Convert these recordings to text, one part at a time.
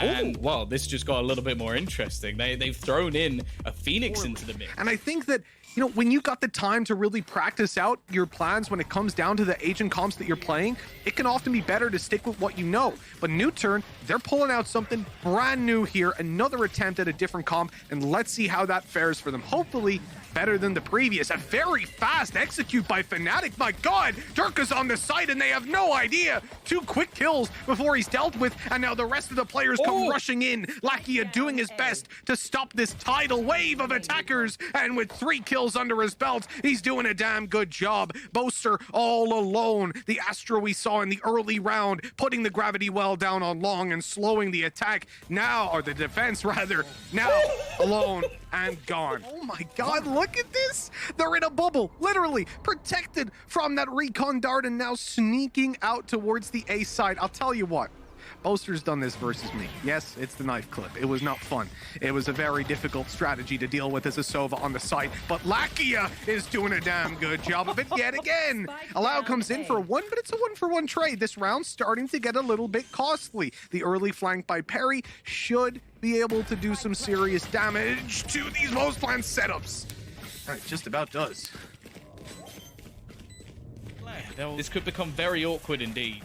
And, well, this just got a little bit more interesting. They've thrown in a Phoenix into the mix. And I think that, you know, when you got the time to really practice out your plans when it comes down to the agent comps that you're playing, it can often be better to stick with what you know. But NUTURN, they're pulling out something brand new here, another attempt at a different comp, and let's see how that fares for them. Hopefully better than the previous. A very fast execute by FNATIC. My God, Derke's on the site and they have no idea. 2 quick kills before he's dealt with, and now the rest of the players come rushing in. Lakia doing his best to stop this tidal wave of attackers, and with 3 kills under his belt, he's doing a damn good job. Boaster all alone. The Astra we saw in the early round, putting the gravity well down on long and slowing the attack now, or the defense rather, now alone and gone. Oh my God, look at this. They're in a bubble, literally protected from that recon dart, and now sneaking out towards the A side. I'll tell you what, Boaster's done this versus me. Yes, it's the knife clip. It was not fun. It was a very difficult strategy to deal with as a Sova on the site, but Lakia is doing a damn good job of it yet again. Allow comes in for a 1, but it's a 1-for-1 trade. This round starting to get a little bit costly. The early flank by Peri should be able to do some serious damage to these most planned setups. It just about does. This could become very awkward indeed.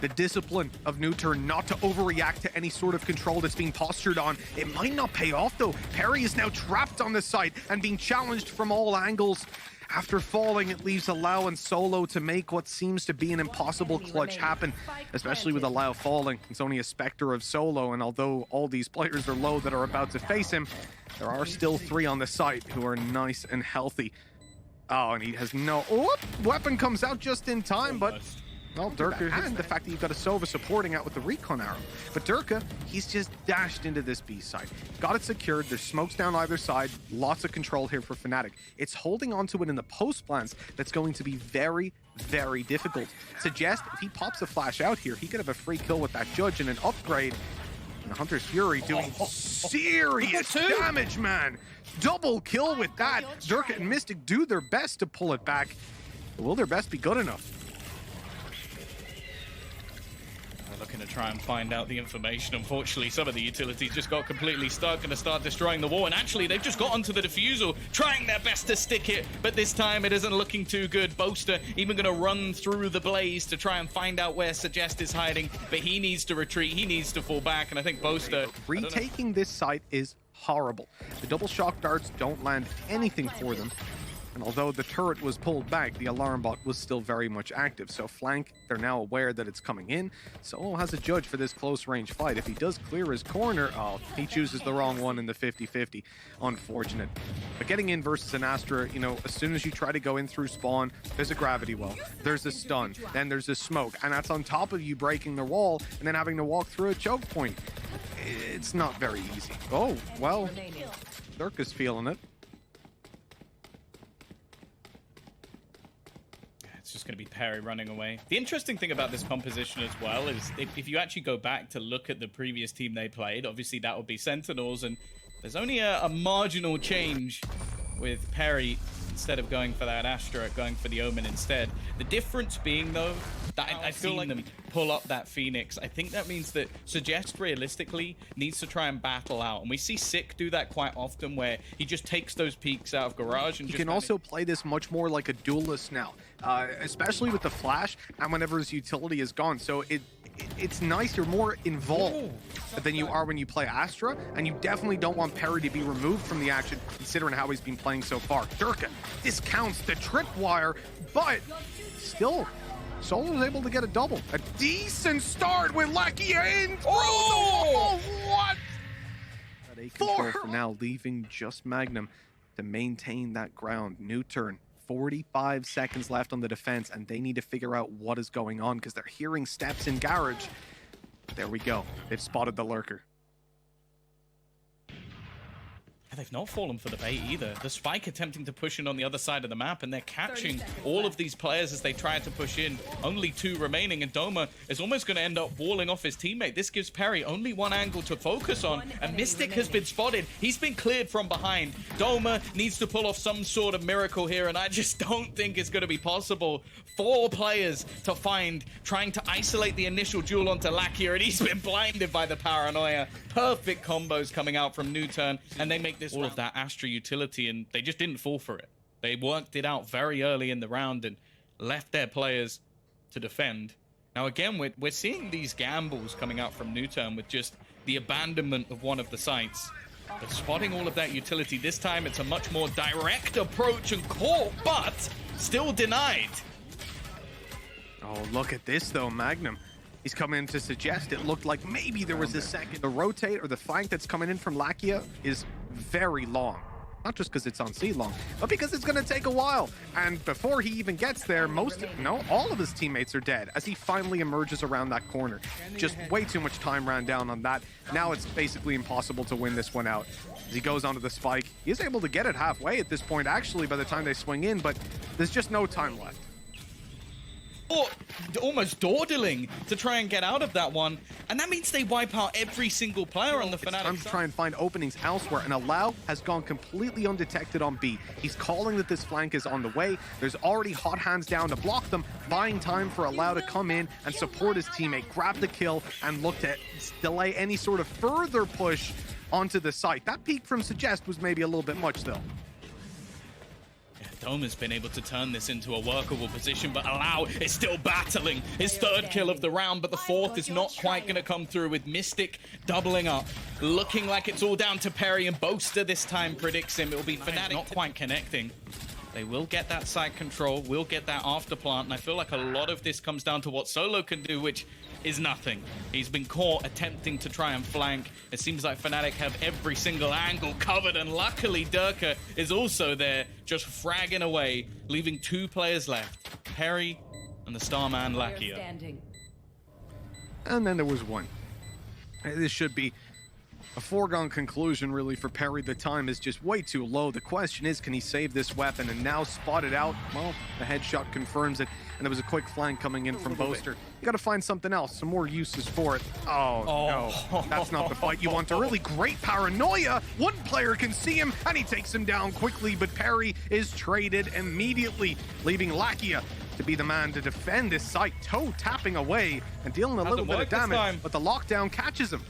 The discipline of NUTURN not to overreact to any sort of control that's being postured on. It might not pay off though. Peri is now trapped on the site and being challenged from all angles. After falling, it leaves Allow and Solo to make what seems to be an impossible clutch happen, especially with Allow falling. It's only a specter of Solo, and although all these players are low that are about to face him, there are still 3 on the site who are nice and healthy. Oh, and he has no... Oh, weapon comes out just in time, but... Well, Derke, and the fact that you've got a Sova supporting out with the recon arrow. But Derke, he's just dashed into this B side. Got it secured. There's smokes down either side. Lots of control here for FNATIC. It's holding onto it in the post plans that's going to be very, very difficult. Suggest if he pops a flash out here, he could have a free kill with that judge and an upgrade. And the Hunter's Fury doing serious damage, man. Double kill with that. Derke and Mistic do their best to pull it back. But will their best be good enough? Looking to try and find out the information. Unfortunately, some of the utilities just got completely stuck and to start destroying the wall. And actually, they've just got onto the defusal, trying their best to stick it. But this time, it isn't looking too good. Boaster even going to run through the blaze to try and find out where Suggest is hiding. But he needs to retreat. He needs to fall back. And I think Boaster... Retaking this site is horrible. The double shock darts don't land anything for them. And although the turret was pulled back, the alarm bot was still very much active. So flank, they're now aware that it's coming in. Solo has a judge for this close range fight. If he does clear his corner, oh, he chooses the wrong one in the 50-50. Unfortunate. But getting in versus an Astra, you know, as soon as you try to go in through spawn, there's a gravity well, there's a stun, then there's a smoke. And that's on top of you breaking the wall and then having to walk through a choke point. It's not very easy. Oh, well, Derke's feeling it. It's just going to be Peri running away. The interesting thing about this composition as well is if you actually go back to look at the previous team they played, obviously that would be Sentinels, and there's only a marginal change with Peri instead of going for that Astra, going for the Omen instead. The difference being, though, that I feel like them pull up that Phoenix. I think that means that Suggest realistically needs to try and battle out. And we see Sick do that quite often where he just takes those peaks out of Garage. And you can also play this much more like a duelist now, especially with the flash and whenever his utility is gone. So it's nice. You're more involved than you are when you play Astra, and you definitely don't want Peri to be removed from the action considering how he's been playing so far. Derke discounts the tripwire, but still Solo's able to get a double. A decent start with Lakia in through the wall. What? That A control for now, leaving just MAGNUM to maintain that ground. NUTURN, 45 seconds left on the defense, and they need to figure out what is going on because they're hearing steps in garage. There we go. They've spotted the lurker. They've not fallen for the bait either. The Spike attempting to push in on the other side of the map, and they're catching all of these players as they try to push in. Only 2 remaining, and Doma is almost going to end up walling off his teammate. This gives Peri only 1 angle to focus on, and Mistic has been spotted. He's been cleared from behind. Doma needs to pull off some sort of miracle here, and I just don't think it's going to be possible. 4 players to find, trying to isolate the initial duel onto Lakia, and he's been blinded by the paranoia. Perfect combos coming out from NUTURN, and they make this all of that Astra utility, and they just didn't fall for it. They worked it out very early in the round and left their players to defend. Now again, we're seeing these gambles coming out from NUTURN with just the abandonment of one of the sites. But spotting all of that utility, this time it's a much more direct approach and caught, but still denied. Oh, look at this though, MAGNUM. He's coming in to suggest it looked like maybe there was a second. The rotate or the flank that's coming in from Lakia is very long. Not just because it's on C long, but because it's going to take a while. And before he even gets there, all of his teammates are dead as he finally emerges around that corner. Just way too much time ran down on that. Now it's basically impossible to win this one out. As he goes onto the spike, he is able to get it halfway at this point, actually, by the time they swing in, but there's just no time left. Almost dawdling to try and get out of that one, and that means they wipe out every single player on the FNATIC. Time to try and find openings elsewhere, and Allow has gone completely undetected on B. He's calling that this flank is on the way. There's already hot hands down to block them, buying time for Allow to come in and support his teammate, grab the kill, and look to delay any sort of further push onto the site. That peek from Suggest was maybe a little bit much, though. Doma's been able to turn this into a workable position, but Allow is still battling his 3rd kill of the round, but the 4th is not quite going to come through, with Mistic doubling up. Looking like it's all down to Peri, and Boaster this time predicts him. It'll be FNATIC not quite connecting. They will get that side control, will get that after plant, and I feel like a lot of this comes down to what Solo can do, which is nothing. He's been caught attempting to try and flank. It seems like FNATIC have every single angle covered, and luckily Derke is also there, just fragging away, leaving 2 players left, Peri and the Starman Lakia. And then there was one. This should be a foregone conclusion, really, for Peri. The time is just way too low. The question is, can he save this weapon? And now spotted out. Well, the headshot confirms it. And there was a quick flank coming in from Boaster. You got to find something else, some more uses for it. Oh, no. That's not the fight you want to really. Great paranoia. One player can see him, and he takes him down quickly. But Peri is traded immediately, leaving Lakia to be the man to defend this site, toe tapping away and dealing a little bit of damage. But the lockdown catches him.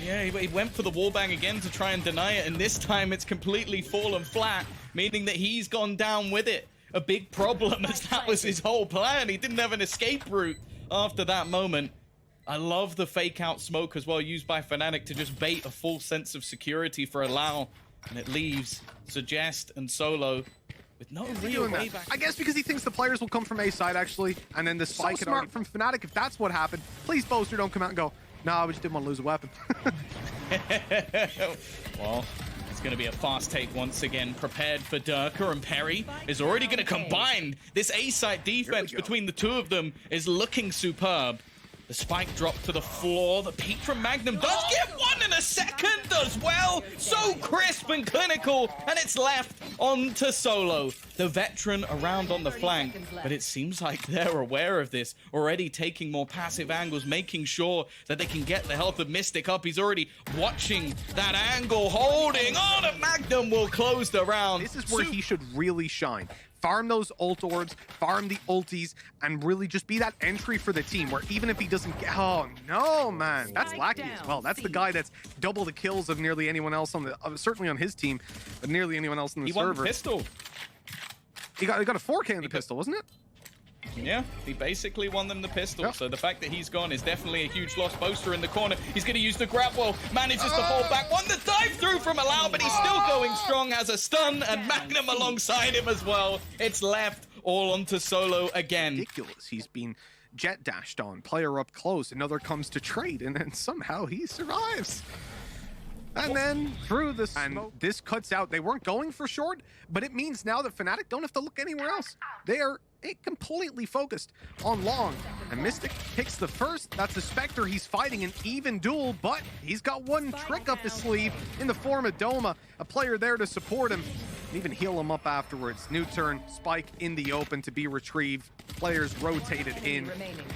Yeah, he went for the wallbang again to try and deny it, and this time it's completely fallen flat, meaning that he's gone down with it. A big problem, as that was his whole plan. He didn't have an escape route after that moment. I love the fake out smoke as well, used by FNATIC to just bait a full sense of security for Allow, and it leaves Suggest and Solo with no real way back. I guess because he thinks the players will come from A side, actually, and then the spike so smart from FNATIC. If that's what happened, please, Boaster, don't come out and go, "No, we just didn't want to lose a weapon." Well, it's going to be a fast take once again, prepared for Derke, and Peri is already going to combine. This A-site defense between the 2 of them is looking superb. The spike dropped to the floor. The peek from MAGNUM does get one in a second as well. So crisp and clinical, and it's left on to Solo, the veteran around on the flank. But it seems like they're aware of this, already taking more passive angles, making sure that they can get the health of Mistic up. He's already watching that angle, holding on, and MAGNUM will close the round. This is where he should really shine. Farm those ult orbs, farm the ulties, and really just be that entry for the team where even if he doesn't get... Oh, no, man. That's Lakia as well. That's the guy that's double the kills of nearly anyone else on the... certainly on his team, but nearly anyone else in the server. He won the pistol. He got a 4K in the pistol, wasn't it? Yeah, he basically won them the pistol. Yep. So the fact that he's gone is definitely a huge loss. Boaster in the corner. He's going to use the grab wall. Manages to fall back. One the dive through from Allow, but he's still going strong. Has a stun, and MAGNUM alongside him as well. It's left all onto Solo again. Ridiculous. He's been jet dashed on. Player up close. Another comes to trade, and then somehow he survives. And then through the smoke. And this cuts out. They weren't going for short, but it means now that FNATIC don't have to look anywhere else. They are completely focused on long. And Mistic picks the first. That's a Spectre. He's fighting an even duel, but he's got one trick up his sleeve in the form of Doma, a player there to support him and even heal him up afterwards. NUTURN, Spike in the open to be retrieved. Players rotated in.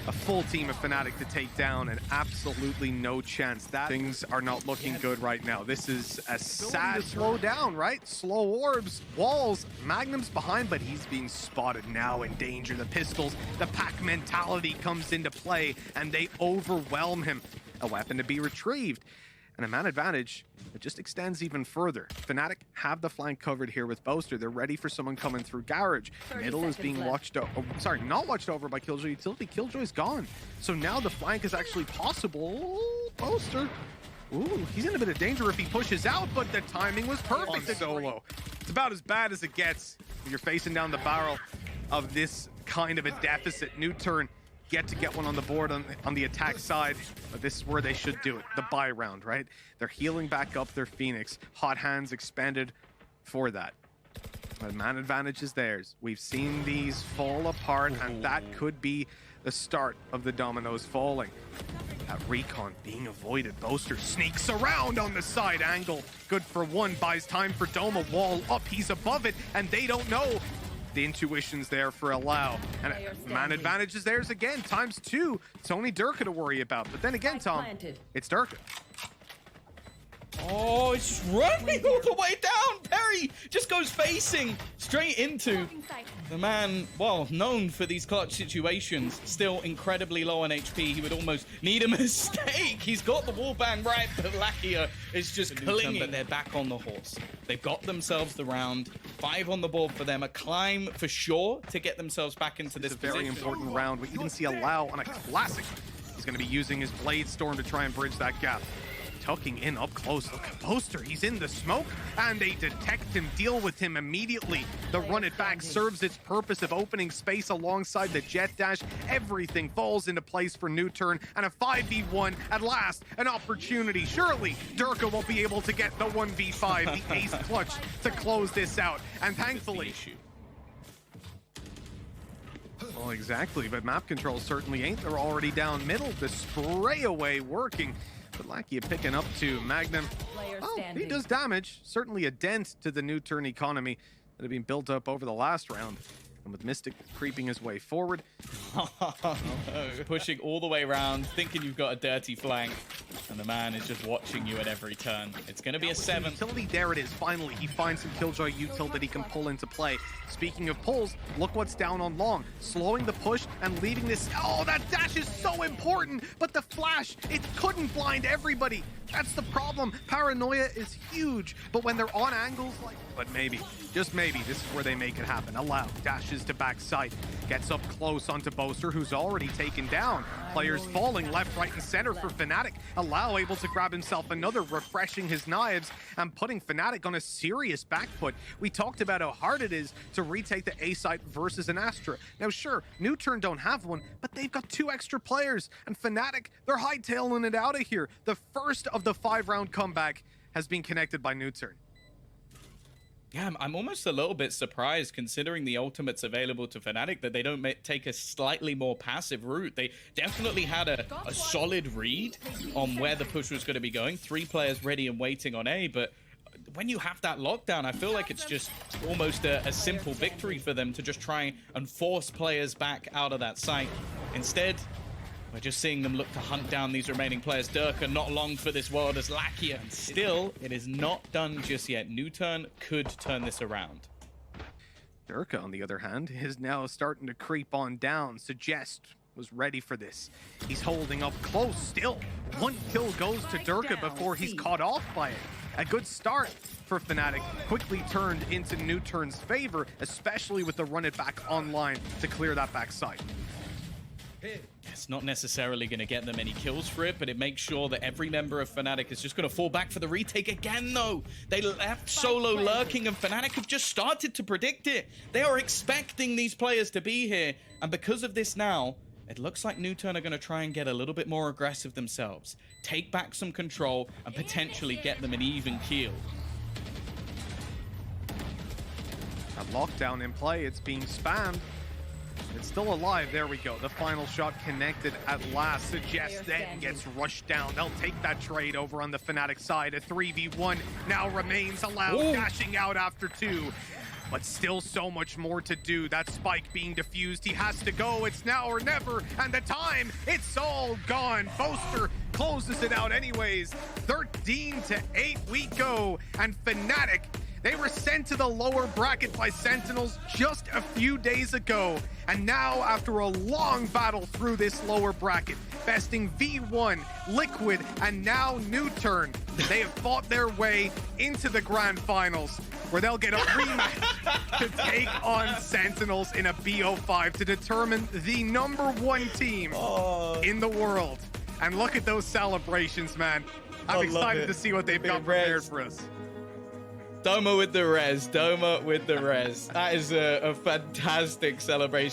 A full team of FNATIC to take down, and absolutely no chance. Things are not looking good right now. This is a sad slow down, right? Slow orbs, walls, Magnum's behind, but he's being spotted now in danger. The pistols, the pack mentality comes into play, and they overwhelm him. A weapon to be retrieved. And a man advantage that just extends even further. FNATIC have the flank covered here with Boaster. They're ready for someone coming through garage. Middle is being watched over. Oh, sorry, not watched over by Killjoy Utility. Killjoy's gone. So now the flank is actually possible. Boaster. Ooh, he's in a bit of danger if he pushes out, but the timing was perfect to solo. It's about as bad as it gets when you're facing down the barrel of this kind of a deficit. NUTURN get one on the board on the attack side, but this is where they should do it. The buy round, right? They're healing back up their Phoenix. Hot hands expanded for that. But man advantage is theirs. We've seen these fall apart, and that could be the start of the dominoes falling. That recon being avoided. Boaster sneaks around on the side angle. Good for one, buys time for Doma. Wall up, he's above it, and they don't know. The intuition's there for Allow. And man advantage is theirs again, ×2. It's only Derke to worry about. But then again, Tom, it's Derke. Oh, it's running all the way down. Peri just goes facing straight into the man, well, known for these clutch situations. Still incredibly low on HP. He would almost need a mistake. He's got the wallbang right, but Lakia is just clinging. But they're back on the horse. They've got themselves the round. 5 on the board for them. A climb for sure to get themselves back into this very important round. We even see Allow on a classic. He's going to be using his Blade Storm to try and bridge that gap. Tucking in up close. Look at Boaster. He's in the smoke, and they detect him, deal with him immediately. The run it back serves its purpose of opening space alongside the jet dash. Everything falls into place for NUTURN, and a 5v1 at last. An opportunity. Surely Derke will be able to get the 1v5, the ace clutch to close this out. And thankfully, well, exactly, but map control certainly ain't. They're already down middle. The spray away working. But Lakia picking up to MAGNUM. Oh, he does damage. Certainly a dent to the NUTURN economy that had been built up over the last round. And with Mistic creeping his way forward. Pushing all the way around, thinking you've got a dirty flank. And the man is just watching you at every turn. It's going to be a 7. Utility, there it is. Finally, he finds some Killjoy util that he can pull into play. Speaking of pulls, look what's down on long. Slowing the push and leaving this. Oh, that dash is so important. But the flash, it couldn't blind everybody. That's the problem. Paranoia is huge. But when they're on angles like... But maybe, just maybe, this is where they make it happen. Allow dashes to backside. Gets up close onto Boaster, who's already taken down. Players falling left, right, and center for FNATIC. Allow able to grab himself another, refreshing his knives and putting FNATIC on a serious back foot. We talked about how hard it is to retake the A site versus an Astra. Now, sure, NUTURN don't have one, but they've got 2 extra players. And FNATIC, they're hightailing it out of here. The first of the 5-round comeback has been connected by NUTURN. Yeah, I'm almost a little bit surprised considering the ultimates available to FNATIC that they don't take a slightly more passive route. They definitely had a solid read on where the push was going to be going. 3 players ready and waiting on A, but when you have that lockdown, I feel like it's just almost a simple victory for them to just try and force players back out of that site. Instead, we're just seeing them look to hunt down these remaining players. Derke not long for this world as Lakia. And still, it is not done just yet. NUTURN could turn this around. Derke, on the other hand, is now starting to creep on down. Suggest was ready for this. He's holding up close still. 1 kill goes to Derke before he's caught off by it. A good start for FNATIC, quickly turned into NUTURN's favor, especially with the run it back online to clear that backside. It's not necessarily going to get them any kills for it, but it makes sure that every member of FNATIC is just going to fall back for the retake again, though. They left solo lurking, and FNATIC have just started to predict it. They are expecting these players to be here, and because of this now, It looks like NUTURN are going to try and get a little bit more aggressive themselves, take back some control, and potentially get them an even keel. A lockdown in play, it's being spammed. It's still alive, there we go. The final shot connected at last. Suggest gets rushed down. They'll take that trade over on the FNATIC side. A 3v1 now remains allowed, dashing out after 2. But still so much more to do. That spike being defused. He has to go. It's now or never. And the time, it's all gone. Boaster closes it out anyways. 13-8 we go. And FNATIC, they were sent to the lower bracket by Sentinels just a few days ago. And now, after a long battle through this lower bracket, besting V1, Liquid, and now NUTURN, they have fought their way into the grand finals, where they'll get a rematch to take on Sentinels in a BO5 to determine the #1 team in the world. And look at those celebrations, man. I'm excited to see what they've got prepared for us. Doma with the res. Doma with the res. That is a fantastic celebration.